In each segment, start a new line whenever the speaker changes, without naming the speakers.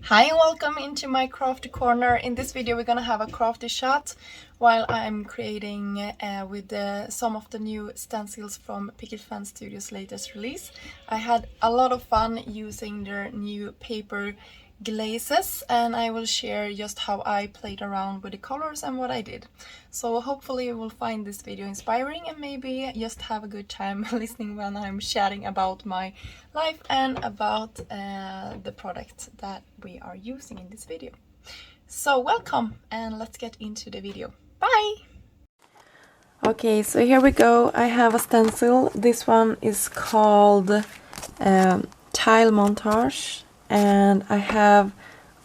Hi and welcome into my crafty corner. In this video we're gonna have a crafty chat while I'm creating with some of the new stencils from Picket Fan Studios' latest release. I had a lot of fun using their new paper glazes, and I will share just how I played around with the colors and what I did. So hopefully you will find this video inspiring and maybe just have a good time listening when I'm chatting about my life and about the product that we are using in this video. So welcome and let's get into the video. Bye! Okay, so here we go. I have a stencil. This one is called Tile Montage, and I have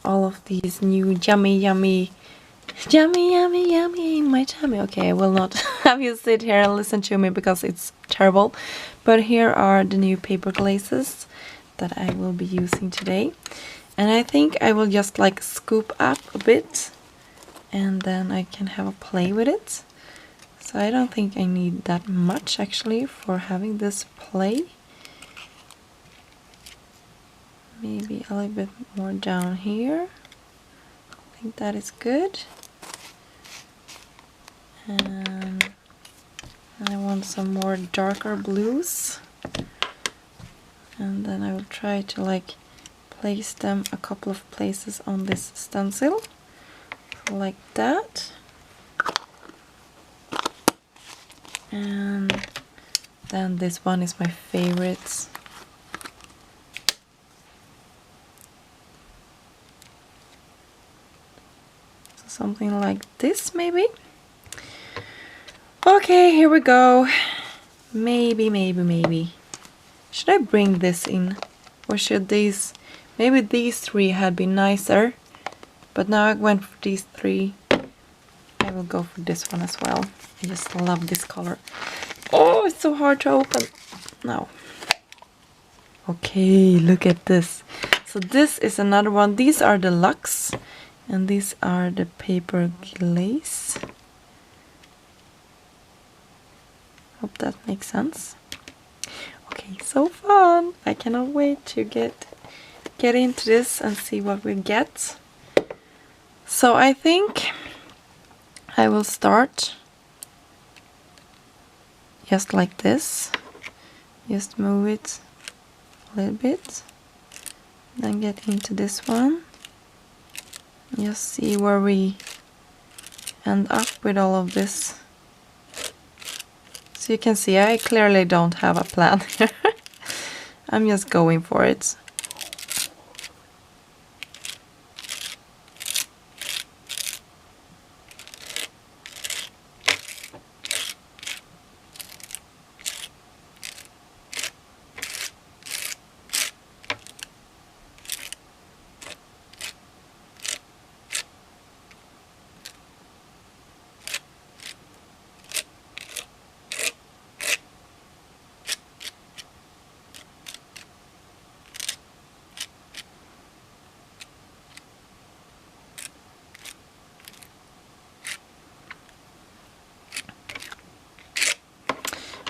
all of these new yummy in my tummy. Okay, I will not have you sit here and listen to me because it's terrible, but here are the new paper glazes that I will be using today, and I think I will just like scoop up a bit and then I can have a play with it. So I don't think I need that much actually for having this play. Maybe a little bit more down here. I think that is good. And I want some more darker blues. And then I will try to like place them a couple of places on this stencil. Like that. And then this one is my favorite. Something like this, maybe. Okay, here we go. Maybe. Should I bring this in? Or should these... Maybe these three had been nicer. But now I went for these three. I will go for this one as well. I just love this color. Oh, it's so hard to open. No. Okay, look at this. So this is another one. These are the Luxe. And these are the paper glaze. Hope that makes sense. Okay, so fun! I cannot wait to get into this and see what we get. So I think I will start just like this. Just move it a little bit. Then get into this one. Just see where we end up with all of this. So you can see I clearly don't have a plan here. I'm just going for it.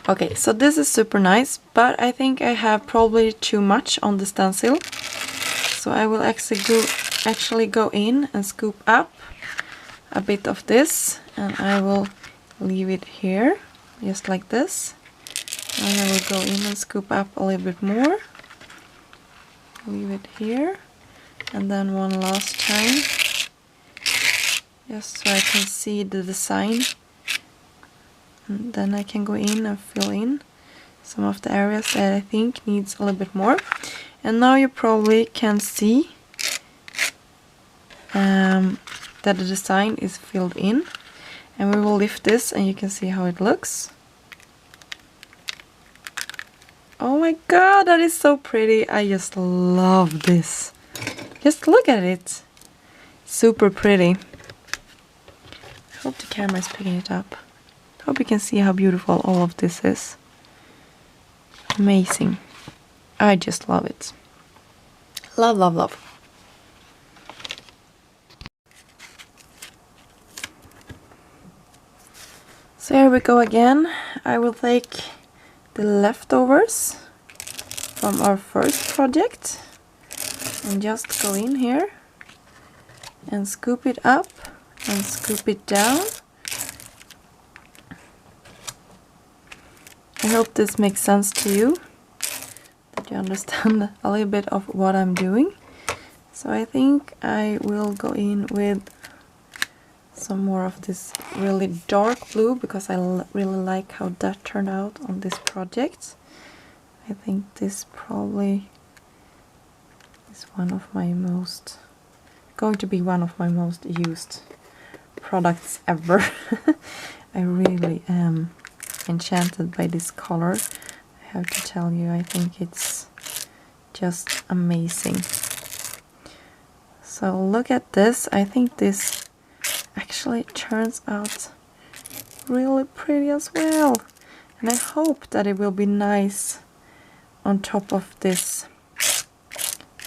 Okay, so this is super nice, but I think I have probably too much on the stencil. So I will actually go in and scoop up a bit of this, and I will leave it here, just like this. And I will go in and scoop up a little bit more. Leave it here, and then one last time, just so I can see the design. And then I can go in and fill in some of the areas that I think needs a little bit more. And now you probably can see that the design is filled in. And we will lift this and you can see how it looks. Oh my god, that is so pretty. I just love this. Just look at it. Super pretty. I hope the camera is picking it up. Hope you can see how beautiful all of this is. Amazing. I just love it. Love. So here we go again. I will take the leftovers from our first project and just go in here and scoop it up and scoop it down. I hope this makes sense to you, that you understand a little bit of what I'm doing. So I think I will go in with some more of this really dark blue, because I really like how that turned out on this project. I think this probably is going to be one of my most used products ever. I really am enchanted by this color. I have to tell you, I think it's just amazing. So look at this. I think this actually turns out really pretty as well, and I hope that it will be nice on top of this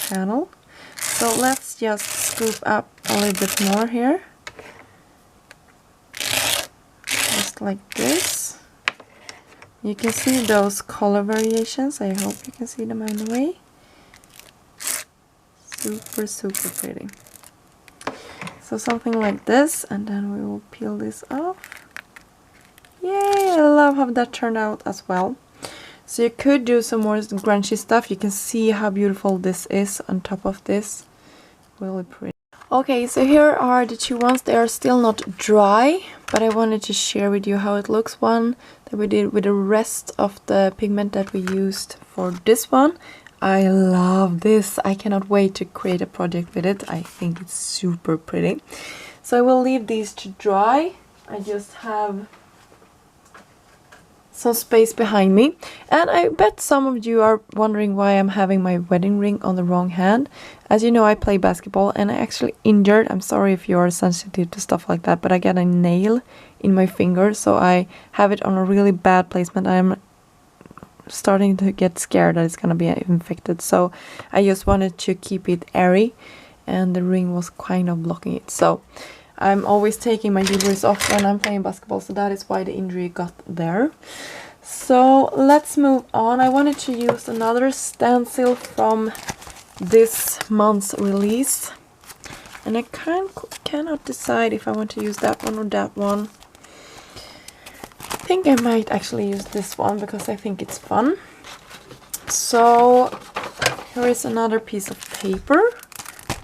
panel. So let's just scoop up a little bit more here, just like this. You can see those color variations. I hope you can see them anyway. Super pretty. So something like this, and then we will peel this off. Yay! I love how that turned out as well. So you could do some more grungy stuff. You can see how beautiful this is on top of this. Really pretty. Okay, so here are the two ones. They are still not dry, but I wanted to share with you how it looks. One that we did with the rest of the pigment that we used for this one. I love this. I cannot wait to create a project with it. I think it's super pretty. So I will leave these to dry. I just have some space behind me, and I bet some of you are wondering why I'm having my wedding ring on the wrong hand. As you know, I play basketball and I actually injured, I'm sorry if you are sensitive to stuff like that, but I got a nail in my finger, so I have it on a really bad placement. I'm starting to get scared that it's gonna be infected, so I just wanted to keep it airy, and the ring was kind of blocking it. So I'm always taking my jewelry off when I'm playing basketball, so that is why the injury got there. So let's move on. I wanted to use another stencil from this month's release, and I cannot decide if I want to use that one or that one. I think I might actually use this one because I think it's fun. So here is another piece of paper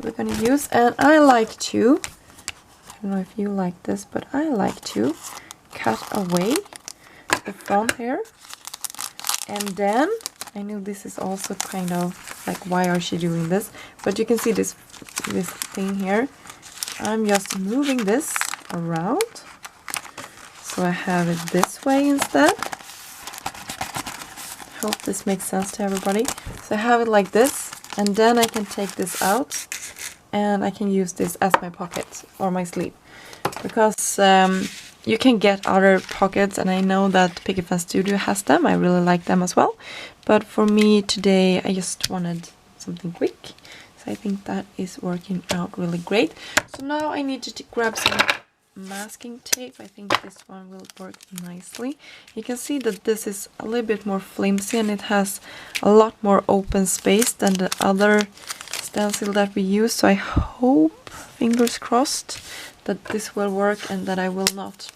we're gonna use, and I like to, I don't know if you like this, but I like to cut away the front here. And then, I know this is also kind of like, why are she doing this? But you can see this thing here. I'm just moving this around, so I have it this way instead. Hope this makes sense to everybody. So I have it like this, and then I can take this out, and I can use this as my pocket or my sleeve, because you can get other pockets, and I know that Picket Fence Studio has them. I really like them as well, but for me today I just wanted something quick, so I think that is working out really great. So now I need to grab some masking tape. I think this one will work nicely. You can see that this is a little bit more flimsy, and it has a lot more open space than the other stencil that we use, so I hope, fingers crossed, that this will work and that I will not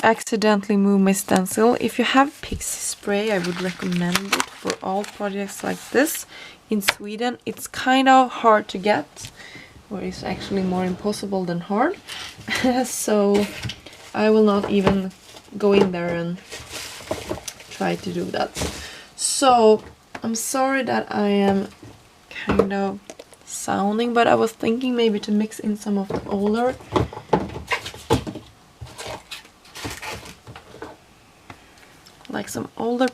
accidentally move my stencil. If you have pixie spray, I would recommend it for all projects like this. In Sweden it's kind of hard to get, or it's actually more impossible than hard. So I will not even go in there and try to do that. So I'm sorry that I am kind of sounding, but I was thinking maybe to mix in some of the older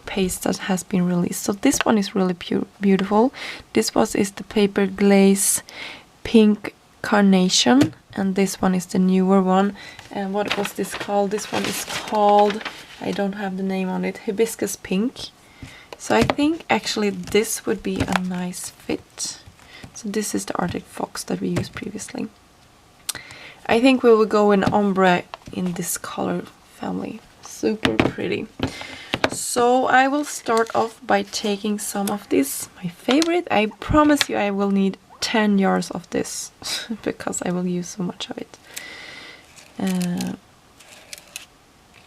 paste that has been released. So this one is really beautiful. This is the Paper Glaze Pink Carnation, and this one is the newer one. And what was this called? This one is called, I don't have the name on it, Hibiscus Pink. So I think actually this would be a nice fit. So this is the Arctic Fox that we used previously. I think we will go in ombre in this color family. Super pretty. So I will start off by taking some of this, my favorite. I promise you I will need 10 yards of this because I will use so much of it.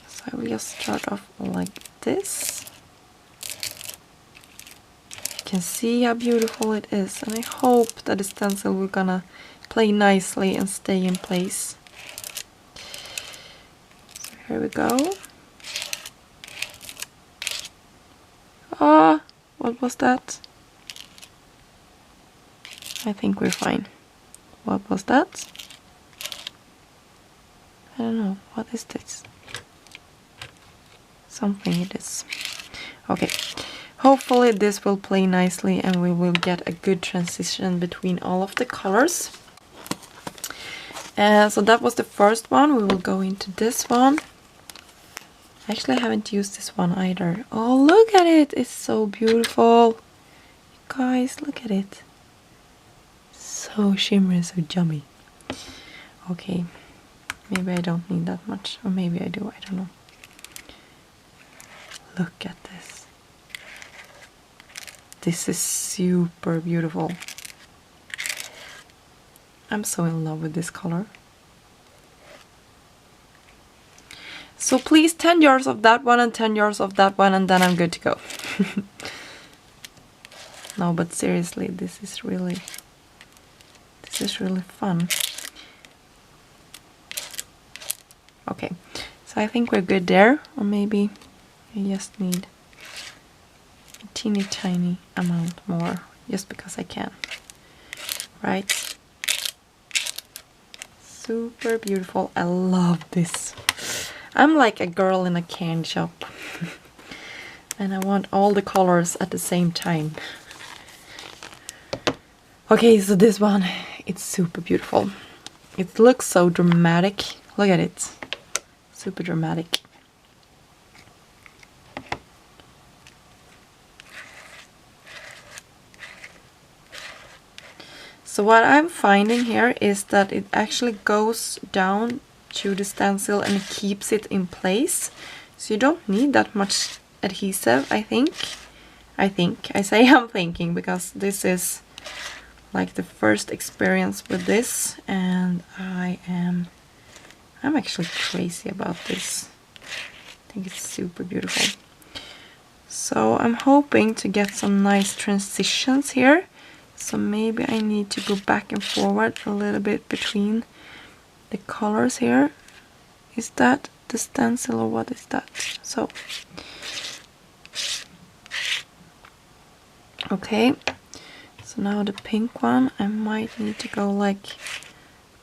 So I will just start off like this. You can see how beautiful it is, and I hope that the stencil will gonna play nicely and stay in place. So here we go. Ah, what was that? I think we're fine. What was that? I don't know. What is this? Something it is. Okay. Hopefully this will play nicely and we will get a good transition between all of the colors. So that was the first one. We will go into this one. Actually, I haven't used this one either. Oh, look at it! It's so beautiful. Guys, look at it. So shimmery, so yummy. Okay, maybe I don't need that much, or maybe I do, I don't know. Look at this. This is super beautiful. I'm so in love with this color. So please 10 yards of that one and 10 yards of that one, and then I'm good to go. No, but seriously, this is really fun. Okay, so I think we're good there, or maybe I just need a teeny tiny amount more, just because I can. Right? Super beautiful. I love this. I'm like a girl in a candy shop. And I want all the colors at the same time. Okay, so this one, it's super beautiful. It looks so dramatic. Look at it. Super dramatic. So what I'm finding here is that it actually goes down to the stencil and it keeps it in place. So you don't need that much adhesive, I think. I say I'm thinking because this is like the first experience with this, and I'm actually crazy about this. I think it's super beautiful. So I'm hoping to get some nice transitions here. So maybe I need to go back and forward a little bit between the colors here. Is that the stencil or what is that? So, okay. So now the pink one, I might need to go like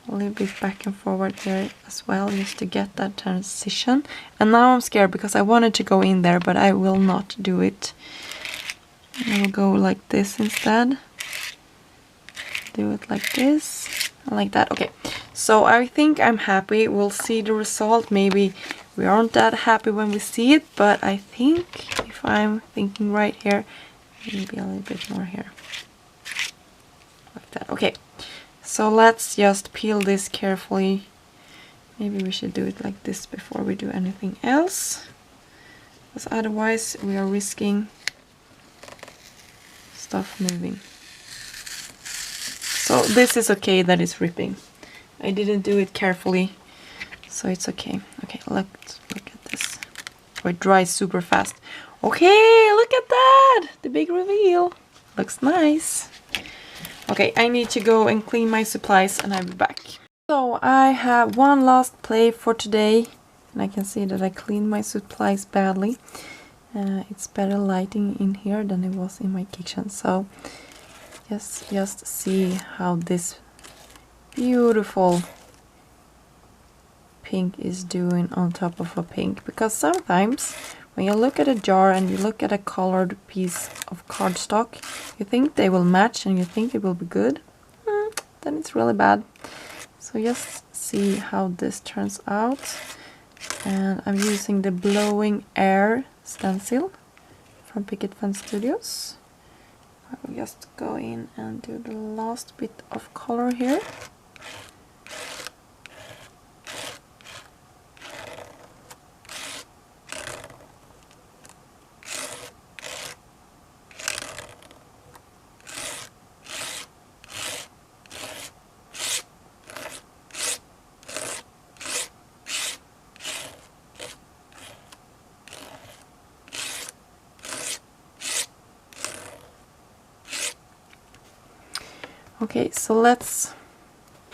a little bit back and forward here as well, just to get that transition. And now I'm scared because I wanted to go in there, but I will not do it. I will go like this instead. Do it like this, like that. Okay, so I think I'm happy. We'll see the result. Maybe we aren't that happy when we see it, but I think if I'm thinking right here, maybe a little bit more here. Like that. Okay, so let's just peel this carefully. Maybe we should do it like this before we do anything else, because otherwise we are risking stuff moving. So this is okay that it's ripping. I didn't do it carefully, so it's okay. Okay, look at this. Oh, it dries super fast. Okay, look at that! The big reveal. Looks nice. Okay, I need to go and clean my supplies and I'll be back. So I have one last play for today, and I can see that I cleaned my supplies badly. It's better lighting in here than it was in my kitchen, so just see how this beautiful pink is doing on top of a pink, because sometimes when you look at a jar and you look at a colored piece of cardstock, you think they will match and you think it will be good, then it's really bad. So just see how this turns out. And I'm using the Blowing Air stencil from Picket Fence Studios. I will just go in and do the last bit of color here. Okay, so let's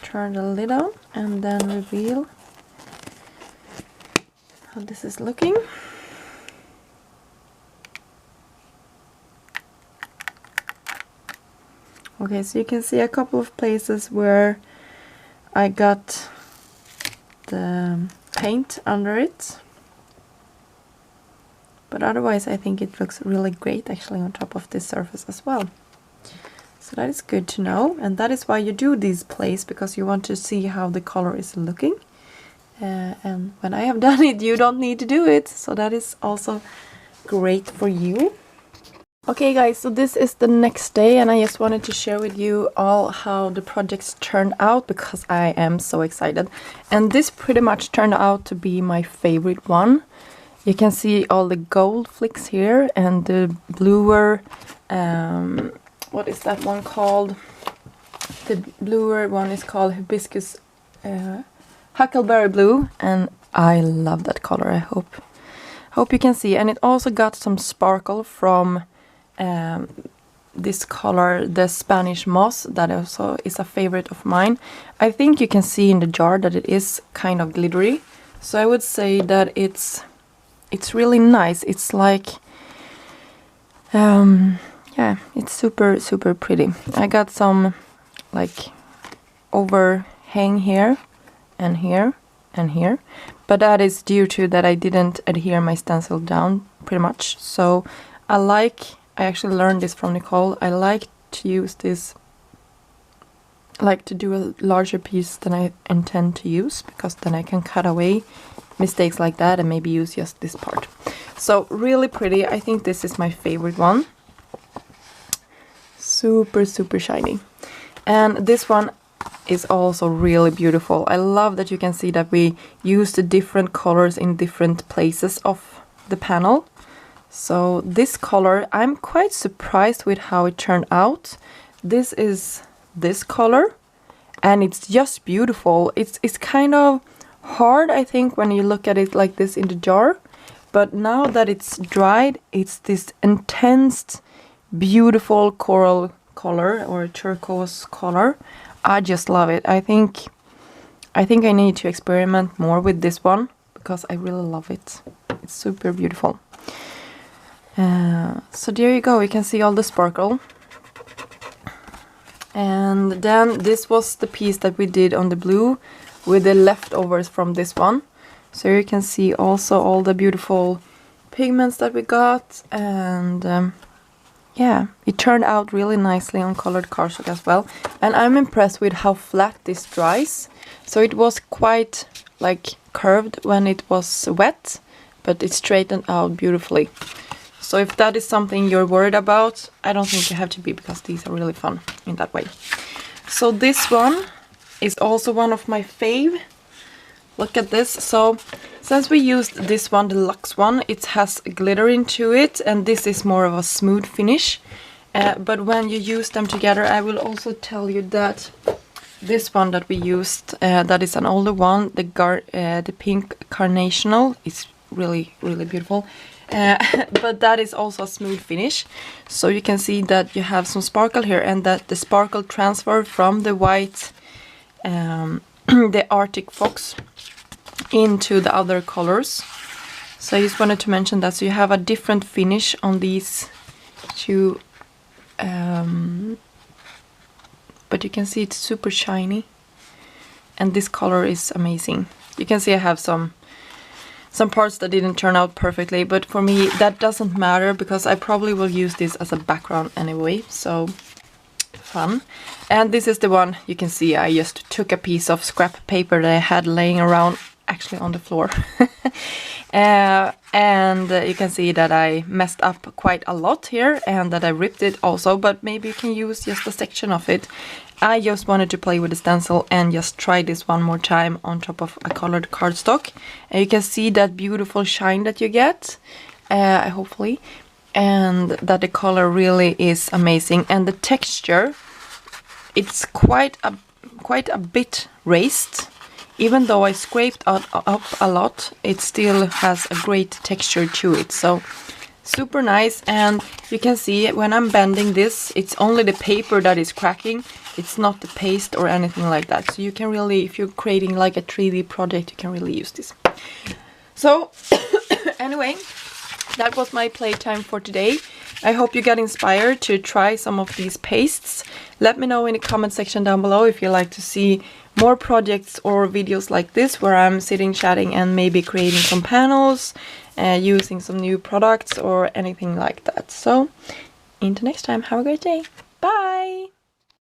turn the lid on and then reveal how this is looking. Okay, so you can see a couple of places where I got the paint under it. But otherwise I think it looks really great actually on top of this surface as well. So that is good to know, and that is why you do these plays, because you want to see how the color is looking. And when I have done it, you don't need to do it, so that is also great for you. Okay guys, so this is the next day, and I just wanted to share with you all how the projects turned out, because I am so excited. And this pretty much turned out to be my favorite one. You can see all the gold flicks here and the bluer, what is that one called? The bluer one is called hibiscus, huckleberry blue, and I love that color. I hope you can see. And it also got some sparkle from this color, the Spanish moss, that also is a favorite of mine. I think you can see in the jar that it is kind of glittery, so I would say that it's really nice. It's like yeah, it's super pretty. I got some like overhang here and here and here, but that is due to that I didn't adhere my stencil down pretty much. So I actually learned this from Nicole. I like to use this, like to do a larger piece than I intend to use, because then I can cut away mistakes like that and maybe use just this part. So really pretty. I think this is my favorite one. Super shiny. And this one is also really beautiful. I love that you can see that we use the different colors in different places of the panel. So this color, I'm quite surprised with how it turned out. This is this color, and it's just beautiful. It's kind of hard, I think, when you look at it like this in the jar, but now that it's dried, it's this intense, beautiful coral color or turquoise color. I just love it. I think I need to experiment more with this one, because I really love it. It's super beautiful. So there you go, you can see all the sparkle. And then this was the piece that we did on the blue with the leftovers from this one. So you can see also all the beautiful pigments that we got, and yeah, it turned out really nicely on colored cardstock as well. And I'm impressed with how flat this dries. So it was quite like curved when it was wet, but it straightened out beautifully. So if that is something you're worried about, I don't think you have to be, because these are really fun in that way. So this one is also one of my fave. Look at this. So since we used this one, the luxe one, it has glitter into it, and this is more of a smooth finish. But when you use them together, I will also tell you that this one that we used, that is an older one, the pink carnational, is really beautiful. But that is also a smooth finish, so you can see that you have some sparkle here, and that the sparkle transferred from the white, the Arctic Fox, into the other colors. So I just wanted to mention that. So you have a different finish on these two, but you can see it's super shiny, and this color is amazing. You can see I have some parts that didn't turn out perfectly, but for me that doesn't matter, because I probably will use this as a background anyway, so fun. And this is the one, you can see I just took a piece of scrap paper that I had laying around, actually on the floor. And you can see that I messed up quite a lot here, and that I ripped it also, but maybe you can use just a section of it. I just wanted to play with the stencil and just try this one more time on top of a colored cardstock. And you can see that beautiful shine that you get, hopefully, and that the color really is amazing. And the texture, it's quite a bit raised. Even though I scraped up a lot, it still has a great texture to it. So super nice. And you can see when I'm bending this, it's only the paper that is cracking, It's not the paste or anything like that. So you can really, if you're creating like a 3D project, you can really use this. So anyway, that was my playtime for today. I hope you got inspired to try some of these pastes. Let me know in the comment section down below if you like to see more projects or videos like this where I'm sitting chatting and maybe creating some panels, using some new products or anything like that. So until next time, have a great day. Bye!